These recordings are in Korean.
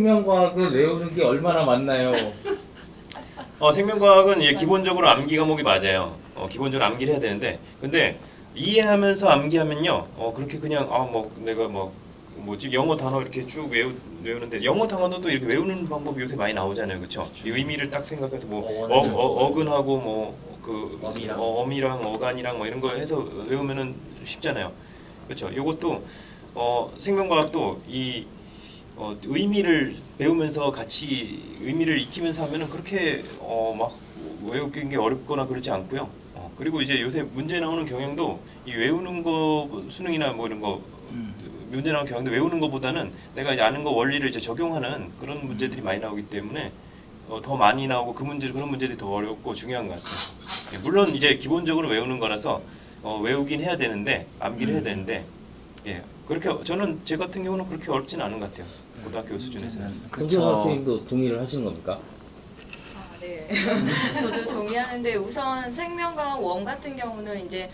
생명과학을 외우는 게 얼마나 많나요? 생명과학은 기본적으로 암기 과목이 맞아요. 기본적으로 암기를 해야 되는데, 근데 이해하면서 암기하면요, 그렇게 그냥 뭐 내가 뭐지 영어 단어 이렇게 쭉 외우는데 영어 단어도 이렇게 외우는 방법이 요새 많이 나오잖아요, 그렇죠? 이 의미를 딱 생각해서 뭐 어근하고 뭐 그 어미랑 어간이랑 뭐 이런 거 해서 외우면은 쉽잖아요, 그렇죠? 이것도 생명과학도 이 의미를 배우면서 같이 의미를 익히면서 하면은 그렇게 막 외우는 게 어렵거나 그렇지 않고요. 그리고 이제 요새 문제 나오는 경향도 이 외우는 거 수능이나 뭐 이런 거 문제 나오는 경향도 외우는 것보다는 내가 아는 거 원리를 이제 적용하는 그런 문제들이 많이 나오기 때문에 더 많이 나오고 그런 문제들이 더 어렵고 중요한 것 같아요. 물론 이제 기본적으로 외우는 거라서 외우긴 해야 되는데 암기를 해야 되는데 그렇게 저는 제 같은 경우는 그렇게 어렵진 않은 것 같아요. 고등학교 수준에서는. 김재원 선생님도 동의를 하시는 겁니까? 네. 저도 동의하는데 우선 생명과학 원 같은 경우는 이제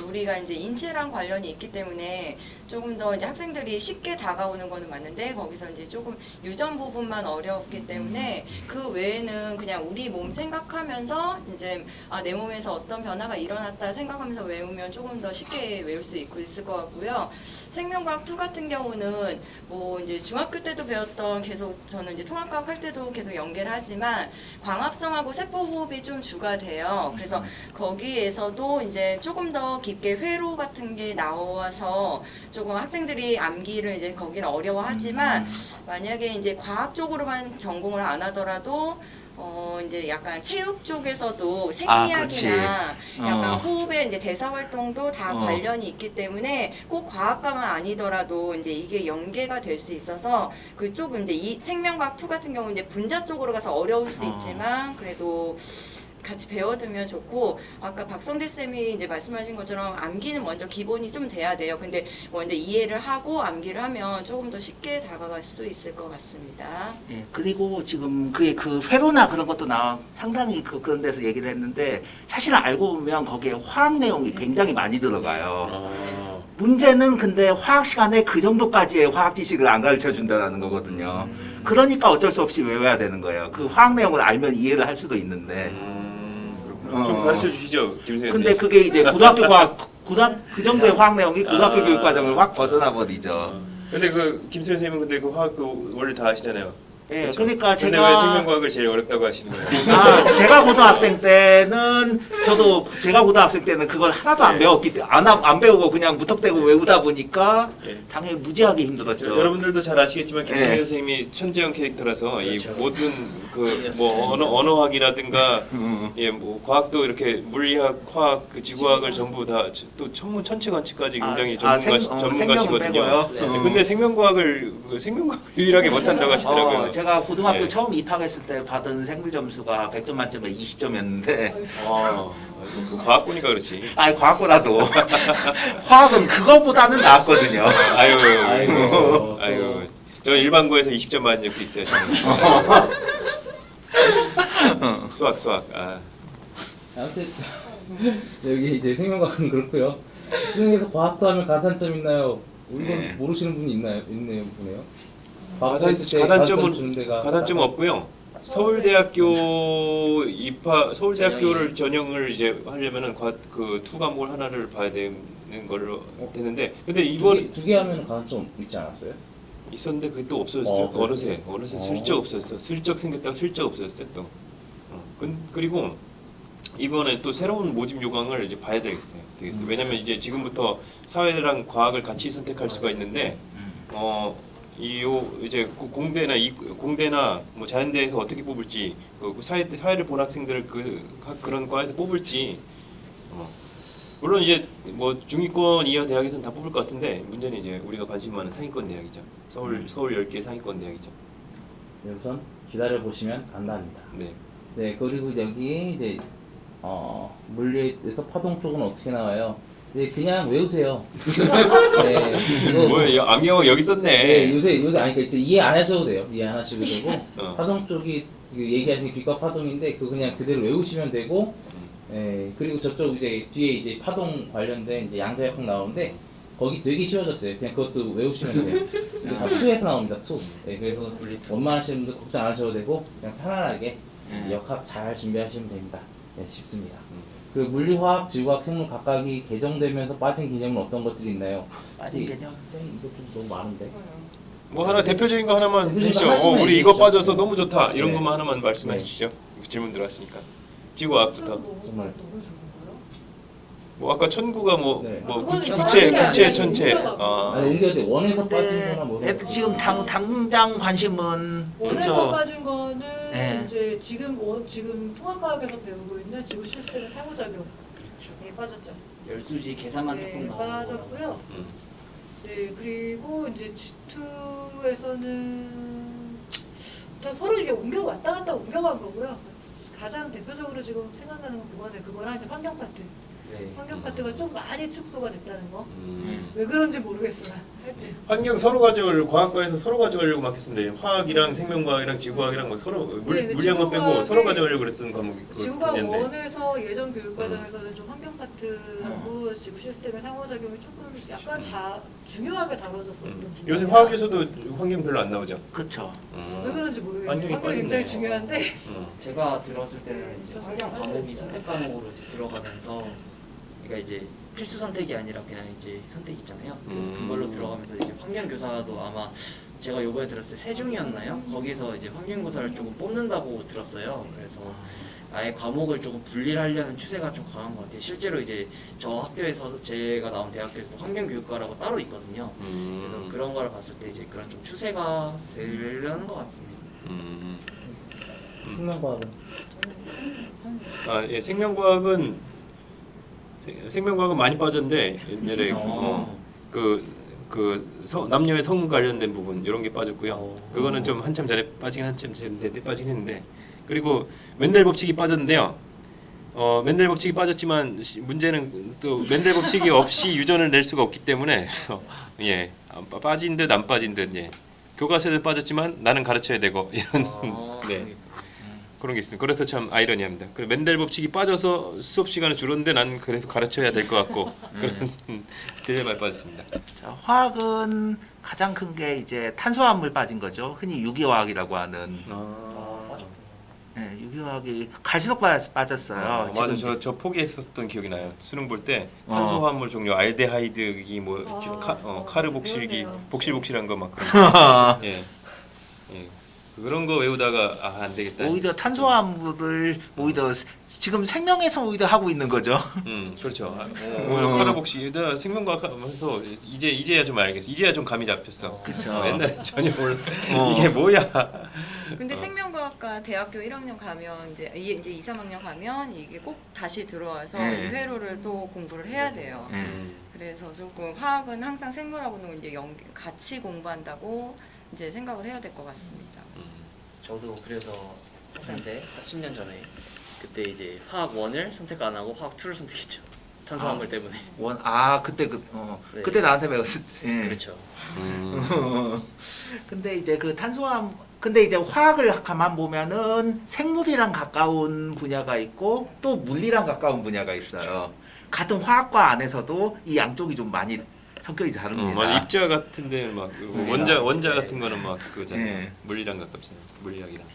우리가 이제 인체랑 관련이 있기 때문에 조금 더 이제 학생들이 쉽게 다가오는 거는 맞는데 거기서 이제 조금 유전 부분만 어렵기 때문에 그 외에는 그냥 우리 몸 생각하면서 이제 내 몸에서 어떤 변화가 일어났다 생각하면서 외우면 조금 더 쉽게 외울 수 있을 것 같고요. 생명과학 2 같은 경우는 뭐 이제 중학교 때도 배웠던 계속 저는 이제 통합과학 할 때도 계속 연계를 하지만 광합성하고 세포호흡이 좀 주가 돼요. 그래서 거기에서도 이제 조금 더 깊게 회로 같은 게 나와서 조금 학생들이 암기를 이제 거기는 어려워하지만 만약에 이제 과학 쪽으로만 전공을 안 하더라도 이제 약간 체육 쪽에서도 생리학이나 약간 호흡의 이제 대사 활동도 다 관련이 있기 때문에 꼭 과학과만 아니더라도 이제 이게 연계가 될 수 있어서 그쪽 이제 이 생명과학 2 같은 경우는 이제 분자 쪽으로 가서 어려울 수 있지만 그래도 같이 배워두면 좋고 아까 박성대 쌤이 이제 말씀하신 것처럼 암기는 먼저 기본이 좀 돼야 돼요. 근데 먼저 이해를 하고 암기를 하면 조금 더 쉽게 다가갈 수 있을 것 같습니다. 예, 그리고 지금 그의 그 회로나 그런 것도 상당히 그런 데서 얘기를 했는데 사실은 알고 보면 거기에 화학 내용이 굉장히 많이 들어가요. 문제는 근데 화학 시간에 그 정도까지의 화학 지식을 안 가르쳐 준다는 거거든요. 그러니까 어쩔 수 없이 외워야 되는 거예요. 그 화학 내용을 알면 이해를 할 수도 있는데. 좀 가르쳐 주시죠, 김 선생님. 근데 그게 이제 고등학교 과학, 그 정도의 화학 내용이 고등학교 교육 과정을 확 벗어나 버리죠. 근데 김 선생님은 근데 그 화학 원리 다 아시잖아요. 예, 그렇죠? 그러니까 근데 제가 왜 생명과학을 제일 어렵다고 하시는 거예요? 제가 고등학생 때는 제가 고등학생 때는 그걸 하나도 안 배웠기 때문에 안 배우고 그냥 무턱대고 외우다 보니까 당연히 무지하게 힘들었죠. 여러분들도 잘 아시겠지만 김성현 선생님이 천재형 캐릭터라서 이 모든 뭐 언어학이라든가 뭐 과학도 이렇게 물리학, 화학, 지구학을 전부 다 또 천체관측까지 굉장히 전문가시거든요. 근데 생명과학을 유일하게 못한다고 하시더라고요. 제가 고등학교 처음 입학했을 때 받은 생물 점수가 100점 만점에 20점이었는데 과학고니까 그렇지. 아니 과학고라도 화학은 그거보다는 나았거든요. 아이고. 저 일반고에서 20점 맞은 적도 있어요. 수학. 아무튼 여기 이제 생명과학은 그렇고요. 수능에서 과학도 하면 가산점 있나요? 이건 모르시는 분이 있네요. 가산점은 없고요. 서울대학교를 전형을 이제 하려면은 그 2 과목을 하나를 봐야 되는 걸로 되는데, 근데 이번 2개 하면 가산점 있지 않았어요? 있었는데 그게 또 없어졌어요. 어느새 슬쩍 없어졌어. 슬쩍 생겼다가 슬쩍 없어졌어요 또. 그리고 이번에 또 새로운 모집 요강을 이제 봐야 되겠어요. 왜냐면 이제 지금부터 사회랑 과학을 같이 선택할 수가 있는데 이제 공대나 뭐 자연대에서 어떻게 뽑을지, 사회를 본 학생들을 그런 과에서 뽑을지, 물론 이제 뭐 중위권 이하 대학에서는 다 뽑을 것 같은데 문제는 이제 우리가 관심 많은 상위권 대학이죠. 서울 10개 상위권 대학이죠. 우선 기다려 보시면 간단합니다. 네, 그리고 여기 이제 물리에서 파동 쪽은 어떻게 나와요? 네, 그냥 외우세요. 네, 뭐야, 암기하고 여기 있었네. 네, 요새 아니 그러니까 이해 안 하셔도 돼요. 이해 안 하셔도 되고 파동 쪽이 얘기하신 빛과 파동인데 그냥 그대로 외우시면 되고, 그리고 저쪽 이제 뒤에 이제 파동 관련된 이제 양자역학 나오는데 거기 되게 쉬워졌어요. 그냥 그것도 외우시면 돼요. 이게 다 2에서 나옵니다. 2. 네, 그래서 원만하시는 분들 걱정 안 하셔도 되고 그냥 편안하게 역학 잘 준비하시면 됩니다. 네, 쉽습니다. 그리고 물리화학, 지구화학, 생물 각각이 개정되면서 빠진 개념은 어떤 것들이 있나요? 빠진 개념? 쌤 이거 좀 너무 많은데. 뭐 하나 대표적인 거 하나만 대표적인 해주죠. 거 하나씩만 우리 이거 얘기해주죠. 빠져서 너무 좋다. 이런 네. 것만 하나만 말씀해 네. 주시죠. 질문 들어왔으니까. 지구화학부터. 정말. 뭐 아까 천구가 뭐 네. 구체 천체. 아니 옮겨야 돼. 원에서 빠진 거나 뭐. 지금 당장 관심은 원에서 그렇죠. 빠진 거는 네. 이제 지금 통합과학에서 배우고 있는 지구 시스템의 상호작용 네, 빠졌죠. 열수지 계산만 네, 조금 나오는 빠졌고요. 네, 그리고 이제 G2에서는 서로 이게 왔다 갔다 옮겨간 거고요. 가장 대표적으로 지금 생각나는 건 그거랑 이제 환경 파트. 네. 환경 파트가 좀 많이 축소가 됐다는 거. 음. 왜 그런지 모르겠으나 하여튼 환경 서로 가져올 과학과에서 서로 가져가려고 막 했었는데 화학이랑 생명과학이랑 지구과학이랑 막 서로 네, 물리학만 빼고 지구과학이- 서로 가져가려고 그랬던 과목이 지구가 그거였는데. 원에서 예전 교육 과정에서는 좀 환경 파트하고 지구 시스템의 상호작용이 조금 약간 중요하게 다뤄졌었던 부분이에요. 요새 화학에서도 환경 별로 안 나오죠. 그렇죠. 왜 그런지 모르겠는데 환경이 환경이 굉장히 빠졌네. 중요한데 제가 들었을 때는 이제 환경 과목이 선택 과목으로 이제 들어가면서 그러니까 이제 필수 선택이 아니라 그냥 이제 선택 있잖아요. 그래서 그걸로 들어가면서 이제 환경 교사도 아마 제가 요번에 들었을 때 세종이었나요? 거기서 이제 환경 교사를 조금 뽑는다고 들었어요. 그래서 아예 과목을 조금 분리를 하려는 추세가 좀 강한 것 같아요. 실제로 이제 저 학교에서 제가 나온 대학교에서 환경교육과라고 따로 있거든요. 그래서 그런 걸 봤을 때 이제 그런 좀 추세가 되려는 것 같습니다. 생명과학은 예, 생명과학은 많이 빠졌는데 옛날에 남녀의 성 관련된 부분 이런 게 빠졌고요. 그거는 좀 한참 전에 빠지긴 했는데 그리고 맨델 법칙이 빠졌는데요. 맨델 법칙이 빠졌지만 문제는 또 맨델 법칙이 없이 유전을 낼 수가 없기 때문에 예 빠진 듯 안 빠진 듯 예 교과서에도 빠졌지만 나는 가르쳐야 되고 이런 네. 그런 게 있습니다. 그래서 참 아이러니합니다. 그리고 맨델 법칙이 빠져서 수업 시간을 줄었는데 난 그래서 가르쳐야 될 것 같고 그런 딜레마에 빠졌습니다. 자, 화학은 가장 큰 게 이제 탄소화합물 빠진 거죠. 흔히 유기화학이라고 하는. 네, 유기화학이 갈수록 빠졌어요. 맞아, 지금 저 포기했었던 기억이 나요. 수능 볼 때 탄소화합물 종류 알데하이드이 뭐 카르복실기 배웠네요. 복실복실한 거 막 그런 거. 예. 그런 거 외우다가 안 되겠다. 오히려 탄소화합물을 오히려 지금 생명에서 오히려 하고 있는 거죠. 그렇죠. 오히려 카르복실 생명과학 하면서 이제야 좀 알겠어. 이제야 좀 감이 잡혔어. 그쵸. 옛날에 전혀 몰라. 이게 뭐야? 근데 생명과학과 대학교 1학년 가면 이제 2, 3학년 가면 이게 꼭 다시 들어와서 네. 이 회로를 또 공부를 해야 돼요. 그래서 조금 화학은 항상 생물하고는 이제 같이 공부한다고 이제 생각을 해야 될 것 같습니다. 저도 그래서 학생 때 10년 전에 그때 이제 화학 1을 선택 안 하고 화학 2를 선택했죠. 탄소화물 때문에. 그때 네. 그때 나한테 배웠을 때. 그렇죠. 근데 이제 근데 이제 화학을 가만 보면은 생물이랑 가까운 분야가 있고 또 물리랑 가까운 분야가 있어요. 같은 화학과 안에서도 이 양쪽이 좀 많이 성격이 다릅니다. 맞아. 입자 같은데 막 원자 같은 거는 막 그거잖아요. 네. 물리랑 가깝잖아요. 물리학이랑.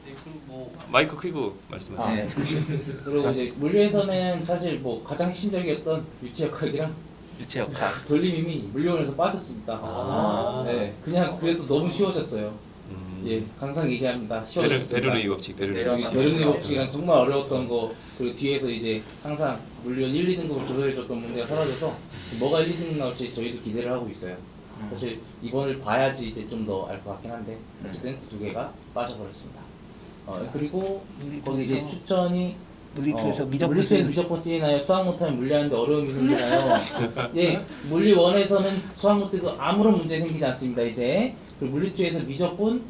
그리고 뭐 마이크 퀴고 말씀하세요. 네. 그리고 이제 물리에서는 사실 뭐 가장 핵심적이었던 유치역학이랑 유체역학. 돌림임이 물리원에서 빠졌습니다. 네, 그냥 그래서 너무 쉬워졌어요. 예, 항상 얘기합니다. 쉬워졌습니다. 베르누이 법칙, 베르누이 법칙. 베르누이 법칙이랑 정말 어려웠던 거 그리고 뒤에서 이제 항상 물리원 1, 2등급을 조절해줬던 문제가 사라져서 뭐가 1, 2등급 나올지 저희도 기대를 하고 있어요. 사실 이번을 봐야지 이제 좀 더 알 것 같긴 한데 어쨌든 그 두 개가 빠져버렸습니다. 그리고 거기 이제 추천이 물리투에서 물리투에서 미적분 쓰이나요? 수학 못하면 물리하는데 어려움이 생기나요? 예, 물리 1에서는 수학 못해도 아무런 문제 생기지 않습니다. 이제 그리고 물리투에서 미적분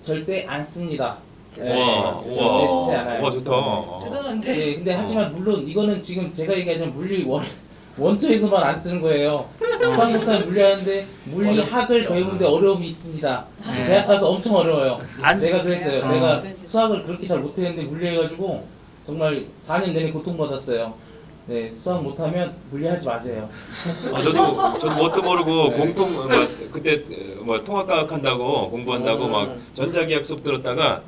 절대 안 씁니다. 우와, 절대 쓰지 않아요. 와 좋다. 대단한데 예, 근데 하지만 물론 이거는 지금 제가 얘기하자면 물리 원투에서만 안 쓰는 거예요. 수학 못하면 물리하는데 물리학을 배우는데 어려움이 있습니다. 대학 가서 엄청 어려워요. 제가 그랬어요. 제가 수학을 그렇게 잘 못했는데 물리해가지고 정말 4년 내내 고통받았어요. 네, 수학 못하면 물리하지 마세요. 저도 뭣도 모르고 네. 공통 뭐 그때 뭐 통합과학 한다고 공부한다고 막 전자기학 수업 들었다가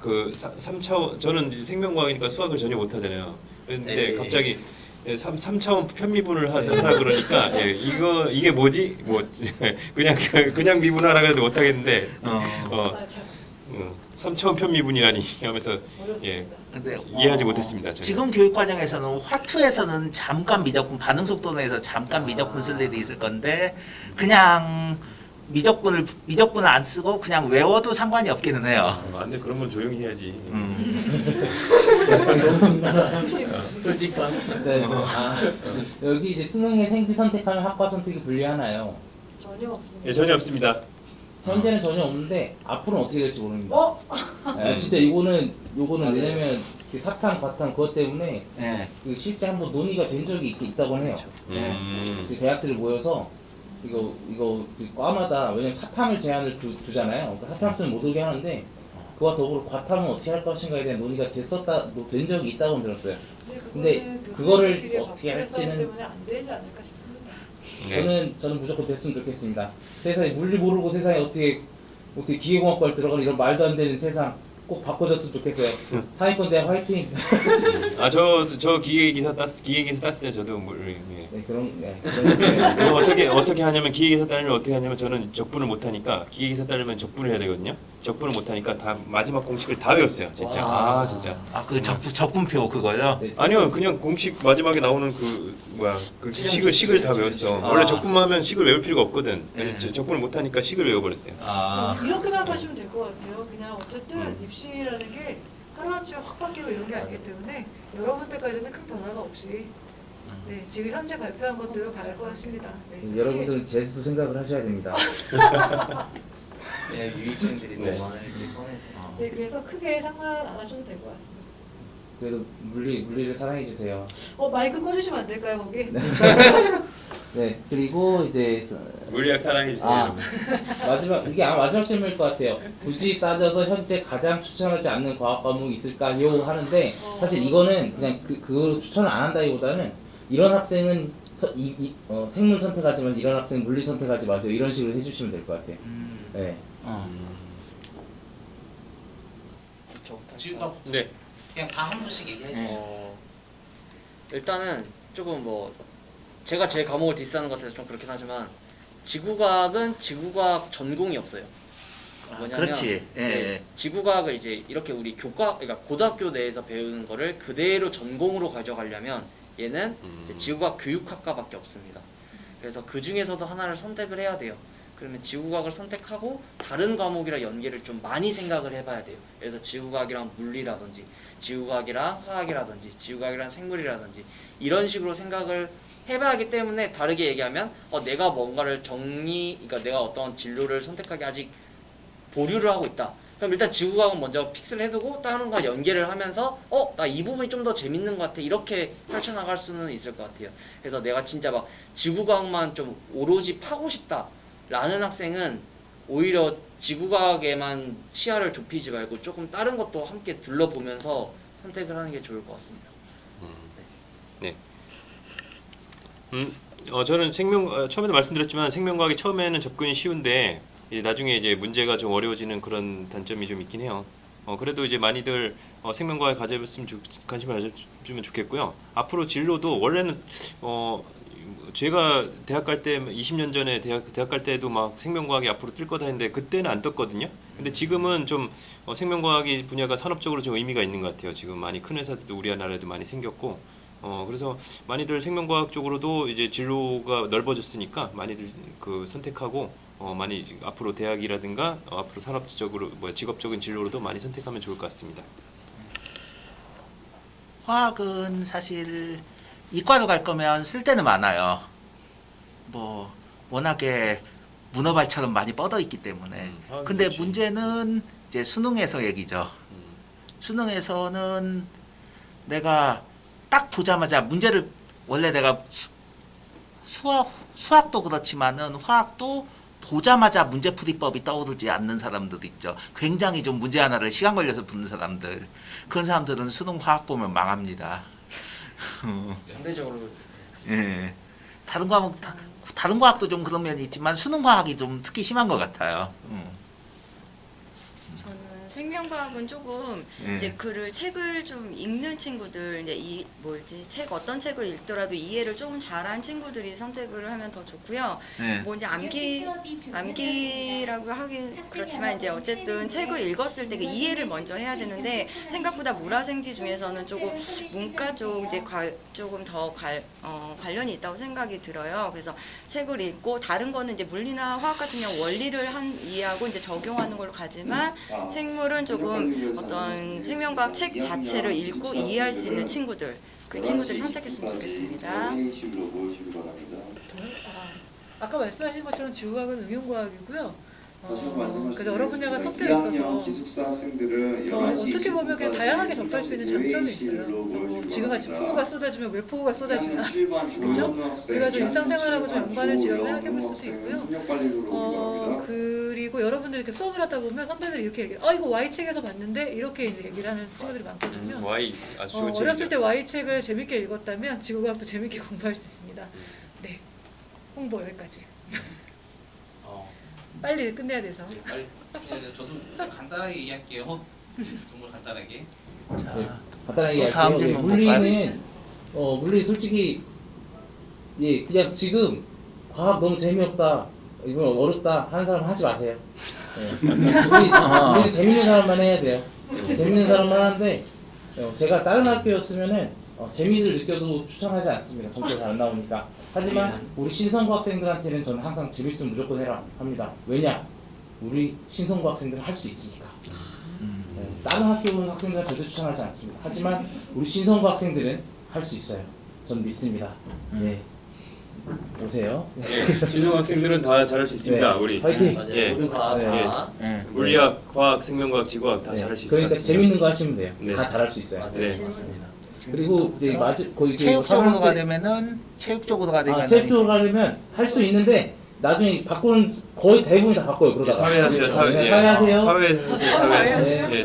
그 3차원 저는 이제 생명과학이니까 수학을 전혀 못 하잖아요. 근데 네. 갑자기 3차원 편미분을 하라 그러니까 이게 뭐지? 뭐 그냥 미분하라 그래도 못 하겠는데 아, 참 3차원 편미분이라니 하면서 어렵습니다. 근데 이해하지 못했습니다. 저는. 지금 교육 과정에서는 화투에서는 잠깐 미적분 반응 속도 내에서 잠깐 미적분 쓸 일이 있을 건데 그냥 미적분을 안 쓰고 그냥 외워도 상관이 없기는 해요. 안돼 그런 건 조용히 해야지. 솔직한. 네, 여기 이제 수능에 생지 선택하면 학과 선택이 불리하나요? 전혀 없습니다. 예, 전혀 없습니다. 현재는 전혀 없는데 앞으로는 어떻게 될지 모릅니다. 어? 진짜 요거는 왜냐면 그 사탕, 과탕 그것 때문에 예. 그 실제 한번 논의가 된 적이 있다고 해요. 그 대학들이 모여서 이거 그 과마다 왜냐면 사탐을 제한을 두잖아요. 그러니까 사탐 쓰면 못 오게 하는데 그와 더불어 과탐은 어떻게 할 것인가에 대한 논의가 된 적이 있다고 들었어요. 근데 그거를 어떻게 할지는 때문에 안 되지 않을까 싶습니다. 저는 무조건 됐으면 좋겠습니다. 세상에 물리 모르고 세상에 어떻게 기계공학과를 들어가는 이런 말도 안 되는 세상 꼭 바꿔줬으면 좋겠어요. 상위권 대학 화이팅. 저 기계기사 땄어요. 저도 그런 그럼 어떻게 하냐면 기계기사 따려면 어떻게 하냐면 저는 적분을 못 하니까 기계기사 따려면 적분을 해야 되거든요. 적분을 못 하니까 다 마지막 공식을 다 외웠어요. 진짜. 진짜. 그 적분표 그거요? 아니요. 그냥 공식 마지막에 나오는 그 식을 다 외웠어. 원래 적분만 하면 식을 외울 필요가 없거든. 근데 적분을 못 하니까 식을 외워버렸어요. 이렇게 생각하시면 될 것 같아요. 그냥 어쨌든 입시라는 게 하루아침에 확 바뀌고 이런 게 아니기 때문에 여러분들까지는 큰 변화가 없이 지금 현재 발표한 것대로 갈 것 같습니다. 여러분들은 재수도 생각을 하셔야 됩니다. 그냥 유입생들이 너무 많을 때 꺼내서. 그래서 크게 상관 안 하셔도 될 것 같습니다. 그래도 물리를 사랑해 주세요. 마이크 꺼주시면 안 될까요, 거기? 네, 그리고 이제 물리학 사랑해 주세요. 이게 아마 마지막 질문일 것 같아요. 굳이 따져서 현재 가장 추천하지 않는 과학 과목이 있을까요? 하는데 사실 이거는 그냥 그거로 추천을 안 한다기보다는 이런 학생은 생물 선택하지만 이런 학생 물리 선택하지 마세요. 이런 식으로 해주시면 될 것 같아요. 네. 저부터 네. 그냥 다 한 분씩 얘기해 일단은 조금 제가 제 과목을 디스하는 것 같아서 좀 그렇긴 하지만 지구과학은 지구과학 전공이 없어요. 뭐냐면 그렇지. 지구과학을 이제 이렇게 우리 그러니까 고등학교 내에서 배우는 거를 그대로 전공으로 가져가려면 얘는 이제 지구과학 교육학과밖에 없습니다. 그래서 그 중에서도 하나를 선택을 해야 돼요. 그러면 지구과학을 선택하고 다른 과목이랑 연계를 좀 많이 생각을 해봐야 돼요. 그래서 지구과학이랑 물리라든지 지구과학이랑 화학이라든지 지구과학이랑 생물이라든지 이런 식으로 생각을 해봐야 하기 때문에 다르게 얘기하면 내가 뭔가를 그러니까 내가 어떤 진로를 선택하기 아직 보류를 하고 있다. 그럼 일단 지구과학은 먼저 픽스를 해두고 다른 거 연계를 하면서 나 이 부분이 좀 더 재밌는 것 같아. 이렇게 펼쳐나갈 수는 있을 것 같아요. 그래서 내가 진짜 막 지구과학만 좀 오로지 파고 싶다 라는 학생은 오히려 지구과학에만 시야를 좁히지 말고 조금 다른 것도 함께 둘러보면서 선택을 하는 게 좋을 것 같습니다. 네. 저는 처음에도 말씀드렸지만 생명과학이 처음에는 접근이 쉬운데 나중에 이제 문제가 좀 어려워지는 그런 단점이 좀 있긴 해요. 그래도 이제 많이들 생명과학에 관심을 가져주면 좋겠고요. 앞으로 진로도 원래는 제가 대학 갈 때 20년 전에 대학 갈 때도 막 생명과학이 앞으로 뜰 거다 했는데 그때는 안 떴거든요. 근데 지금은 좀 생명과학이 분야가 산업적으로 좀 의미가 있는 것 같아요. 지금 많이 큰 회사들도 우리나라에도 많이 생겼고 그래서 많이들 생명과학 쪽으로도 이제 진로가 넓어졌으니까 많이들 선택하고 많이 앞으로 대학이라든가 앞으로 산업적으로 직업적인 진로로도 많이 선택하면 좋을 것 같습니다. 화학은 사실 이과로 갈 거면 쓸 데는 많아요. 워낙에 문어발처럼 많이 뻗어 있기 때문에. 근데 그렇지. 문제는 이제 수능에서 얘기죠. 수능에서는 내가 딱 보자마자 문제를 원래 내가 수학도 그렇지만은 화학도 보자마자 문제풀이법이 떠오르지 않는 사람들 있죠. 굉장히 좀 문제 하나를 시간 걸려서 푸는 사람들. 그런 사람들은 수능 화학 보면 망합니다. 상대적으로 예. 다른 과목 다른 과학도 좀 그런 면이 있지만 수능 과학이 좀 특히 심한 것 같아요. 저는 생명과학은 조금 예. 이제 책을 좀 읽는 친구들 이제 책 어떤 책을 읽더라도 이해를 조금 잘한 친구들이 선택을 하면 더 좋고요. 예. 뭐 이제 암기라고 하긴 그렇지만 이제 어쨌든 책을 읽었을 때 그 이해를 먼저 해야 되는데 생각보다 물화생지 중에서는 조금 문과 쪽 이제 조금 더 관련이 있다고 생각이 들어요. 그래서 책을 읽고 다른 거는 이제 물리나 화학 같은 경우 원리를 이해하고 이제 적용하는 걸로 가지만 생물은 조금 어떤 생명과학 책 자체를 읽고 이해할 수 있는 친구들 그 친구들이 선택했으면 좋겠습니다. 아까 말씀하신 것처럼 지구과학은 응용과학이고요. 그래서 여러 분야가 섞여 있어서 어떻게 보면 그냥 다양하게 접할 수 있는 장점이 있어요. 뭐 지금같이 폭우가 쏟아지면 왜 폭우가 쏟아지나, 그렇죠? 그래가지고 일상생활하고 좀 연관을 지어서 생각해볼 수도 있고요. 그리고 여러분들이 이렇게 수업을 하다 보면 선배들이 이렇게 얘기해요. 이거 Y 책에서 봤는데 이렇게 이제 얘기를 하는 친구들이 많거든요. Y 아주 좋은 책이죠. 어렸을 때 Y 책을 재밌게 읽었다면 지구과학도 재밌게 공부할 수 있습니다. 네, 홍보 여기까지. 빨리 끝내야 돼서. 네, 빨리. 저도 간단하게 이야기할게요. 정말 간단하게. 자, 간단하게 또 다음 이야기할게요. 질문 물리는 물리 솔직히 그냥 지금 과학 너무 재미없다, 이건 어렵다 하는 사람 하지 마세요. 물리 재밌는 사람만 해야 돼요. 재밌는 사람만 하는데 제가 다른 학교였으면은 재미를 느껴도 추천하지 않습니다. 점수가 잘 안 나오니까. 하지만 우리 신성고 학생들한테는 저는 항상 재밌으면 무조건 해라 합니다. 왜냐? 우리 신성고 학생들은 할 수 있으니까. 다른 학교 학생들은 절대 추천하지 않습니다. 하지만 우리 신성고 학생들은 할 수 있어요. 전 믿습니다. 네. 오세요. 신성 학생들은 다 잘할 수 있습니다. 네. 우리 화이팅! 맞아요. 예. 모든 과학 다 물리학, 과학, 생명과학, 지구과학 다 네. 잘할 수 있을 것 그러니까 같습니다. 재밌는 거 하시면 돼요. 네. 다 잘할 수 있어요. 맞아요. 네. 맞습니다. 그리고 이제 거의 체육 쪽으로 가려면은 체육 쪽으로 가려면 체육 쪽으로 가려면 할 수 있는데 나중에 바꾸는 거의 대부분이 다 바꿔요. 그러다가 사회하세요, 사회. 예. 사회하세요. 사회하세요, 사회. 네. 예,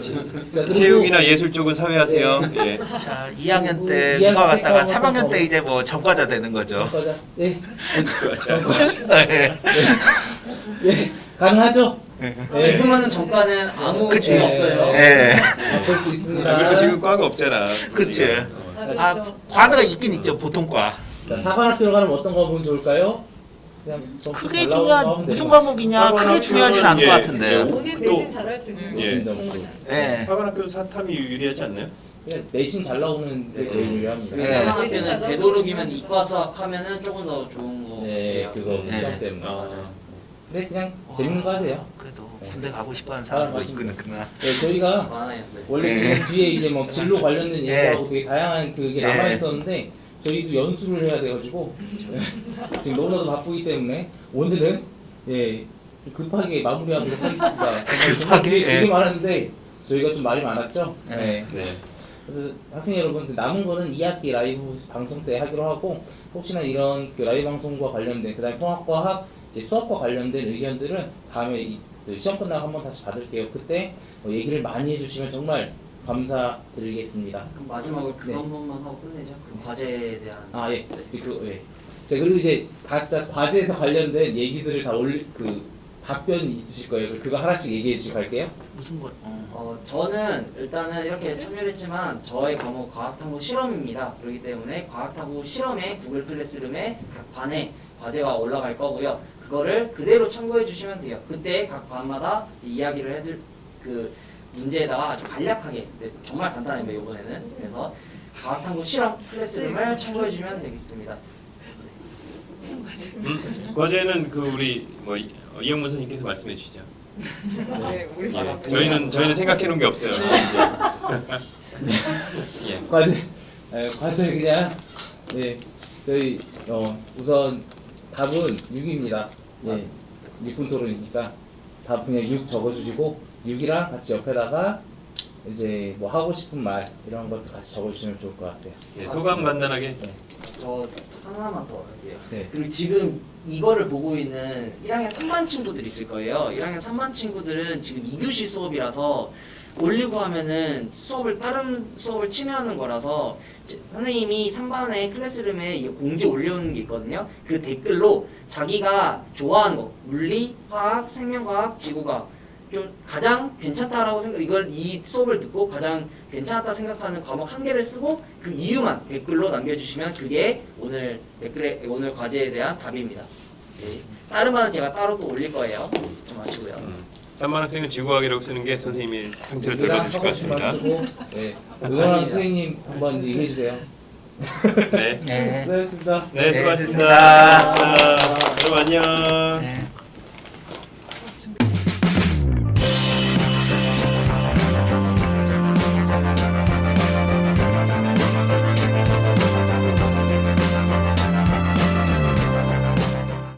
그리고 체육이나 예술 쪽은 사회하세요. 예. 자, 2학년 때 이학년 이거 갔다가 때 3학년 때 이제 뭐 전과자 되는 거죠. 전과자. 네. 예. 예. 가능하죠? 지금 하는 전과는 아무 그치. 의미 없어요. 예. 볼 수 있습니다. 그리고 지금 과가 없잖아. 그치. 맞아. 과가 있긴 있죠, 보통과. 자, 사관학교로 가면 어떤 거 보면 좋을까요? 그냥 점수 크게 잘 나오는 거 중요한 하면 무슨 돼요. 과목이냐 크게 중요하진 않을 것 같은데. 본인 내신 잘할 수 있는 예. 공부 잘. 예. 사관학교 사탐이 유리하지 않나요? 그냥 내신 잘 나오는 게 제일 유리합니다. 네. 생각하기에는 되도록이면 이과 수학 하면은 조금 더 좋은 거. 네, 그거 네. 시험 때문에. 맞아요. 근데 그냥 재밌는 거 하세요. 그래도 군대 가고 싶어하는 사람도 있구나. 네, 저희가 많아요. 네. 원래 네. 지금 뒤에 이제 뭐 진로 관련된 얘기하고 되게 다양한 그게 네. 남아 있었는데 저희도 연수를 해야 돼가지고 지금 너무나도 바쁘기 때문에 오늘은 급하게 마무리하도록 하겠습니다. 급하게? 되게 예. 많았는데 저희가 좀 말이 많았죠. 네. 네. 그래서 학생 여러분 남은 거는 2학기 라이브 방송 때 하기로 하고 혹시나 이런 그 라이브 방송과 관련된 그다음에 통합과학 이제 수학과 관련된 의견들은 다음에 그 시험 끝나고 한번 다시 받을게요. 그때 얘기를 많이 해주시면 정말 감사드리겠습니다. 그럼 마지막으로 그거 네. 한 번만 하고 끝내죠. 그 과제에 대한. 아 예, 예. 자, 그리고 이제 각자 과제에 관련된 얘기들을 다 답변이 있으실 거예요. 그거 하나씩 얘기해 주시고 갈게요. 무슨 거? 저는 일단은 이렇게 참여를 했지만 저의 과목 과학탐구 실험입니다. 그렇기 때문에 과학탐구 실험에 구글 클래스룸에 각 반에 과제가 올라갈 거고요. 그거를 그대로 참고해 주시면 돼요. 그때 각 반마다 이야기를 해줄 그 문제에다가 아주 간략하게 정말 간단합니다. 이번에는 그래서 과학탐구 실험 클래스룸을 참고해 주면 되겠습니다. 과제는 그 우리 뭐 이영문 선생님께서 말씀해 주시죠. 네, 우리 예. 저희는 생각해 놓은 게 없어요. 예. 과제 그냥 저희 우선 답은 6입니다. 예, 6분 토론이니까 답 그냥 6 적어주시고 6이랑 같이 옆에다가 이제 뭐 하고 싶은 말 이런 것도 같이 적어주시면 좋을 것 같아요. 예, 소감 간단하게. 저 하나만 더 할게요. 네. 그리고 지금 이거를 보고 있는 1학년 3반 친구들이 있을 거예요. 1학년 3반 친구들은 지금 2교시 수업이라서 올리고 하면은 다른 수업을 침해하는 거라서 선생님이 3반에 클래스룸에 이 공지 올려놓는 게 있거든요. 그 댓글로 자기가 좋아하는 거, 물리, 화학, 생명과학, 지구과학 좀 가장 괜찮다라고 이 수업을 듣고 가장 괜찮다 생각하는 과목 한 개를 쓰고 그 이유만 댓글로 남겨주시면 그게 오늘 과제에 대한 답입니다. 네. 다른 반은 제가 따로 또 올릴 거예요. 좀 아시고요. 3반 학생은 지구과학이라고 쓰는 게 선생님이 상처를 덜 받으실 것 같습니다. 네. 응원하는 선생님 한번 얘기해 주세요. 네. 네. 수고하셨습니다. 네, 네, 수고하셨습니다. 수고하셨습니다. 자, 여러분 안녕. 네.